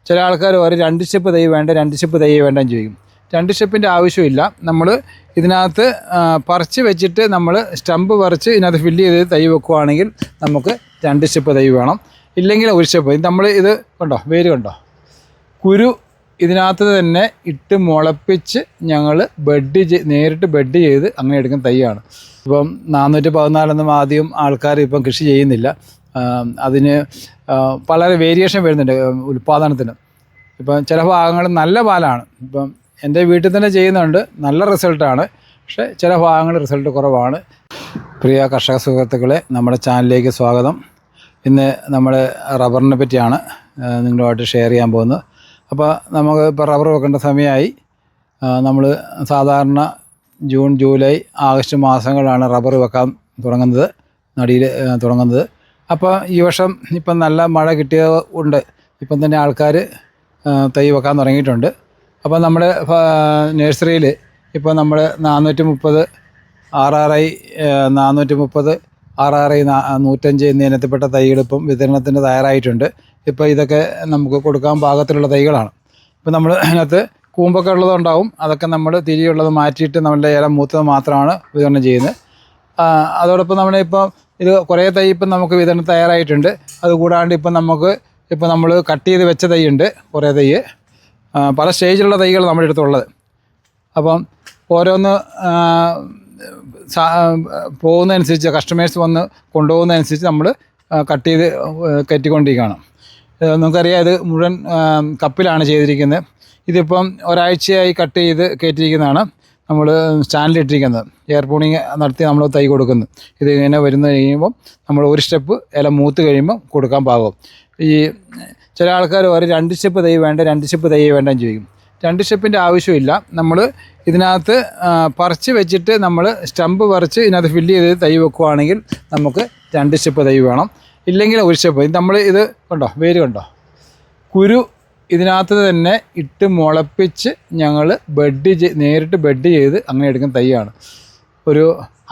ചില ആൾക്കാർ ഒരു 2 സ്റ്റെപ്പ് തൈ വേണ്ട 2 സ്റ്റെപ്പ് തൈ വേണ്ടെന്ന് ചോദിക്കും. 2 സ്റ്റെപ്പിൻ്റെ ആവശ്യമില്ല. നമ്മൾ ഇതിനകത്ത് പറിച്ച് വെച്ചിട്ട് നമ്മൾ സ്റ്റമ്പ് പറിച്ച് ഇതിനകത്ത് ഫില്ല് ചെയ്ത് തൈ വെക്കുകയാണെങ്കിൽ നമുക്ക് 2 സ്റ്റെപ്പ് തൈ വേണം. ഇല്ലെങ്കിൽ 1 സ്റ്റെപ്പ്. നമ്മൾ ഇത് കണ്ടോ, വേര് കണ്ടോ, കുരു ഇതിനകത്ത് തന്നെ ഇട്ട് മുളപ്പിച്ച് ഞങ്ങൾ നേരിട്ട് ബെഡ് ചെയ്ത് അങ്ങനെ എടുക്കുന്ന തൈയാണ്. ഇപ്പം 414 ആദ്യം ആൾക്കാർ ഇപ്പം കൃഷി ചെയ്യുന്നില്ല. അതിന് വളരെ വേരിയേഷൻ വരുന്നുണ്ട് ഉൽപ്പാദനത്തിന്. ഇപ്പം ചില ഭാഗങ്ങൾ നല്ല പാലാണ്. ഇപ്പം എൻ്റെ വീട്ടിൽ തന്നെ ചെയ്യുന്നുണ്ട്, നല്ല റിസൾട്ടാണ്. പക്ഷേ ചില ഭാഗങ്ങൾ റിസൾട്ട് കുറവാണ്. പ്രിയ കർഷക സുഹൃത്തുക്കളെ, നമ്മുടെ ചാനലിലേക്ക് സ്വാഗതം. ഇന്ന് നമ്മൾ റബ്ബറിനെ പറ്റിയാണ് നിങ്ങളുമായിട്ട് ഷെയർ ചെയ്യാൻ പോകുന്നത്. അപ്പോൾ നമുക്ക് ഇപ്പോൾ റബ്ബർ വെക്കേണ്ട സമയമായി. നമ്മൾ സാധാരണ ജൂൺ, ജൂലൈ, ആഗസ്റ്റ് മാസങ്ങളാണ് റബ്ബർ വെക്കാൻ തുടങ്ങുന്നത്, നടിയിൽ തുടങ്ങുന്നത്. അപ്പോൾ ഈ വർഷം ഇപ്പം നല്ല മഴ കിട്ടിയത് ഉണ്ട്. ഇപ്പം തന്നെ ആൾക്കാർ തൈ വെക്കാൻ തുടങ്ങിയിട്ടുണ്ട്. അപ്പോൾ നമ്മുടെ നഴ്സറിയിൽ ഇപ്പോൾ നമ്മൾ 430 RRI 430 RRI 105 എന്നീ ഇനത്തിൽപ്പെട്ട തൈകൾ ഇപ്പം വിതരണത്തിന് തയ്യാറായിട്ടുണ്ട്. ഇപ്പോൾ ഇതൊക്കെ നമുക്ക് കൊടുക്കാൻ പാകത്തിലുള്ള തൈകളാണ്. ഇപ്പോൾ നമ്മൾ അതിനകത്ത് കൂമ്പൊക്കെ ഉള്ളതുണ്ടാവും, അതൊക്കെ നമ്മൾ തിരിയുള്ളത് മാറ്റിയിട്ട് നമ്മളുടെ ഇല മൂത്തത് മാത്രമാണ് വിതരണം ചെയ്യുന്നത്. അതോടൊപ്പം നമ്മളിപ്പം ഇത് കുറേ തൈ ഇപ്പം നമുക്ക് വിതരണം തയ്യാറായിട്ടുണ്ട്. അതുകൂടാണ്ട് ഇപ്പം നമ്മൾ കട്ട് ചെയ്ത് വെച്ച തൈയുണ്ട്, കുറേ തൈ, പല സ്റ്റേജിലുള്ള തൈകൾ നമ്മുടെ അടുത്തുള്ളത്. അപ്പം ഓരോന്ന് പോകുന്നതനുസരിച്ച് കസ്റ്റമേഴ്സ് വന്ന് കൊണ്ടുപോകുന്നതനുസരിച്ച് നമ്മൾ കട്ട് ചെയ്ത് കയറ്റിക്കൊണ്ടിരിക്കുകയാണ്. നമുക്കറിയാം, ഇത് മുഴുവൻ കപ്പിലാണ് ചെയ്തിരിക്കുന്നത്. ഇതിപ്പം ഒരാഴ്ചയായി കട്ട് ചെയ്ത് കയറ്റിയിരിക്കുന്നതാണ്. നമ്മൾ സ്റ്റാൻഡിലിട്ടിരിക്കുന്നത് എയർ പൂണിങ് നടത്തി നമ്മൾ തൈ കൊടുക്കുന്നത്. ഇത് ഇങ്ങനെ വരുന്ന കഴിയുമ്പം നമ്മൾ 1 സ്റ്റെപ്പ് ഇല മൂത്ത് കഴിയുമ്പം കൊടുക്കാൻ പാകം. ഈ ചില ആൾക്കാർ ഒരു 2 സ്റ്റെപ്പ് തൈ വേണ്ട 2 സ്റ്റെപ്പ് തൈ വേണ്ടെന്ന് ചോദിക്കും. 2 സ്റ്റെപ്പിൻ്റെ ആവശ്യമില്ല. നമ്മൾ ഇതിനകത്ത് പറിച്ച് വെച്ചിട്ട് നമ്മൾ സ്റ്റമ്പ് പറിച്ച് ഇതിനകത്ത് ഫില്ല് ചെയ്ത് തൈ വെക്കുകയാണെങ്കിൽ നമുക്ക് 2 സ്റ്റെപ്പ് തൈ വേണം. ഇല്ലെങ്കിൽ 1 സ്റ്റെപ്പ്. നമ്മൾ ഇത് കണ്ടോ, വേര് കണ്ടോ, കുരു ഇതിനകത്ത് തന്നെ ഇട്ട് മുളപ്പിച്ച് ഞങ്ങൾ നേരിട്ട് ബെഡ് ചെയ്ത് അങ്ങനെ എടുക്കുന്ന തൈയാണ്. ഒരു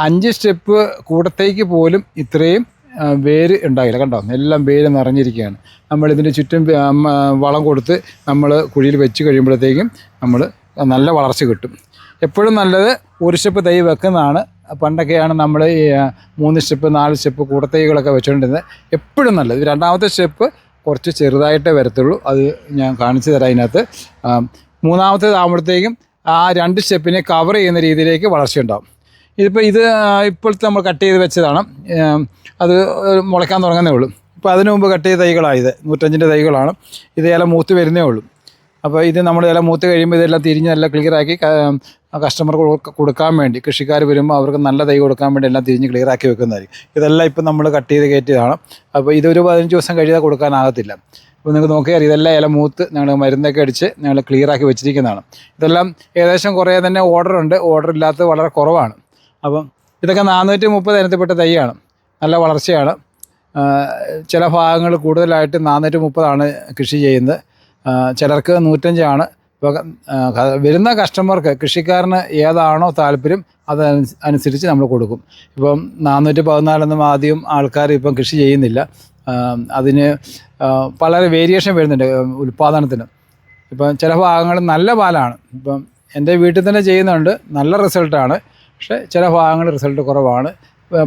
5 സ്റ്റെപ്പ് കൂടത്തേക്ക് പോലും ഇത്രയും വേര് ഉണ്ടാകില്ല. കണ്ടോ, എല്ലാം വേര് നിറഞ്ഞിരിക്കുകയാണ്. നമ്മളിതിൻ്റെ ചുറ്റും വളം കൊടുത്ത് നമ്മൾ കുഴിയിൽ വെച്ച് കഴിയുമ്പോഴത്തേക്കും നമ്മൾ നല്ല വളർച്ച കിട്ടും. എപ്പോഴും നല്ലത് 1 സ്റ്റെപ്പ് തൈ വെക്കുന്നതാണ്. പണ്ടൊക്കെയാണ് നമ്മൾ 3 സ്റ്റെപ്പ് 4 സ്റ്റെപ്പ് കൂടത്തൈകളൊക്കെ വെച്ചുകൊണ്ടിരുന്നത്. എപ്പോഴും നല്ലത് 2ാമത്തെ സ്റ്റെപ്പ് കുറച്ച് ചെറുതായിട്ടേ വരത്തുള്ളൂ. അത് ഞാൻ കാണിച്ചു തരാം. അതിനകത്ത് 3ാമത്തേതാകുമ്പോഴത്തേക്കും ആ 2 സ്റ്റെപ്പിനെ കവർ ചെയ്യുന്ന രീതിയിലേക്ക് വളർച്ചയുണ്ടാകും. ഇപ്പോഴത്തെ നമ്മൾ കട്ട് ചെയ്ത് വെച്ചതാണ്. അത് മുളയ്ക്കാൻ തുടങ്ങുന്നേ ഉള്ളൂ. ഇപ്പോൾ അതിനു മുമ്പ് കട്ട് ചെയ്ത തൈകളാണ് ഇത്. 105ൻ്റെ തൈകളാണ്. ഇത് ഇല മൂത്ത് വരുന്നേ ഉള്ളൂ. അപ്പോൾ ഇത് നമ്മൾ ഇല മൂത്ത് കഴിയുമ്പോൾ ഇതെല്ലാം തിരിഞ്ഞ് നല്ല ക്ലിയറാക്കി കസ്റ്റമർക്ക് കൊടുക്കാൻ വേണ്ടി, കൃഷിക്കാർ വരുമ്പോൾ അവർക്ക് നല്ല തൈ കൊടുക്കാൻ വേണ്ടി എല്ലാം തിരിഞ്ഞ് ക്ലിയറാക്കി വെക്കുന്നതായിരിക്കും. ഇതെല്ലാം ഇപ്പം നമ്മൾ കട്ട് ചെയ്ത് കയറ്റിയതാണ്. അപ്പോൾ ഇതൊരു 15 ദിവസം കഴിയാതെ കൊടുക്കാനാകത്തില്ല. അപ്പോൾ നിങ്ങൾക്ക് നോക്കിയാൽ ഇതെല്ലാം ഇല മൂത്ത് ഞങ്ങൾ മരുന്നൊക്കെ അടിച്ച് ഞങ്ങൾ ക്ലിയറാക്കി വെച്ചിരിക്കുന്നതാണ്. ഇതെല്ലാം ഏകദേശം കുറേ തന്നെ ഓർഡറുണ്ട്. ഓർഡർ ഇല്ലാത്തത് വളരെ കുറവാണ്. അപ്പം ഇതൊക്കെ 430 ഇനത്തിൽപ്പെട്ട തൈയാണ്. നല്ല വളർച്ചയാണ്. ചില ഭാഗങ്ങൾ കൂടുതലായിട്ട് 430 കൃഷി ചെയ്യുന്നത്. ചിലർക്ക് 105 ആണ്. ഇപ്പോൾ വരുന്ന കസ്റ്റമർക്ക്, കൃഷിക്കാരന് ഏതാണോ താല്പര്യം അതനുസരിച്ച് നമ്മൾ കൊടുക്കും. ഇപ്പം 414 ആദ്യം ആൾക്കാർ ഇപ്പം കൃഷി ചെയ്യുന്നില്ല. അതിന് വളരെ വേരിയേഷൻ വരുന്നുണ്ട് ഉൽപ്പാദനത്തിന്. ഇപ്പം ചില ഭാഗങ്ങൾ നല്ല പാലാണ്. ഇപ്പം എൻ്റെ വീട്ടിൽ തന്നെ ചെയ്യുന്നുണ്ട്, നല്ല റിസൾട്ടാണ്. പക്ഷേ ചില ഭാഗങ്ങൾ റിസൾട്ട് കുറവാണ്.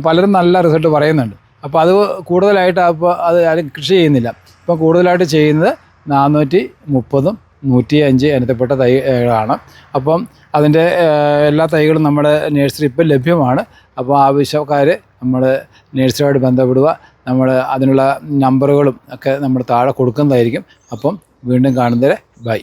പലരും നല്ല റിസൾട്ട് പറയുന്നുണ്ട്. അപ്പോൾ അത് കൂടുതലായിട്ട് അപ്പോൾ അത് ആരും കൃഷി ചെയ്യുന്നില്ല. ഇപ്പം കൂടുതലായിട്ട് ചെയ്യുന്നത് 430 105 ഇനത്തിൽപ്പെട്ട തൈകളാണ്. അപ്പം അതിൻ്റെ എല്ലാ തൈകളും നമ്മുടെ നഴ്സറി ഇപ്പം ലഭ്യമാണ്. അപ്പോൾ ആവശ്യക്കാർ നമ്മുടെ നഴ്സറിയോട് ബന്ധപ്പെടുക. നമ്മൾ അതിനുള്ള നമ്പറുകളും ഒക്കെ നമ്മൾ താഴെ കൊടുക്കുന്നതായിരിക്കും. അപ്പം വീണ്ടും കാണുന്നവരെ ബൈ.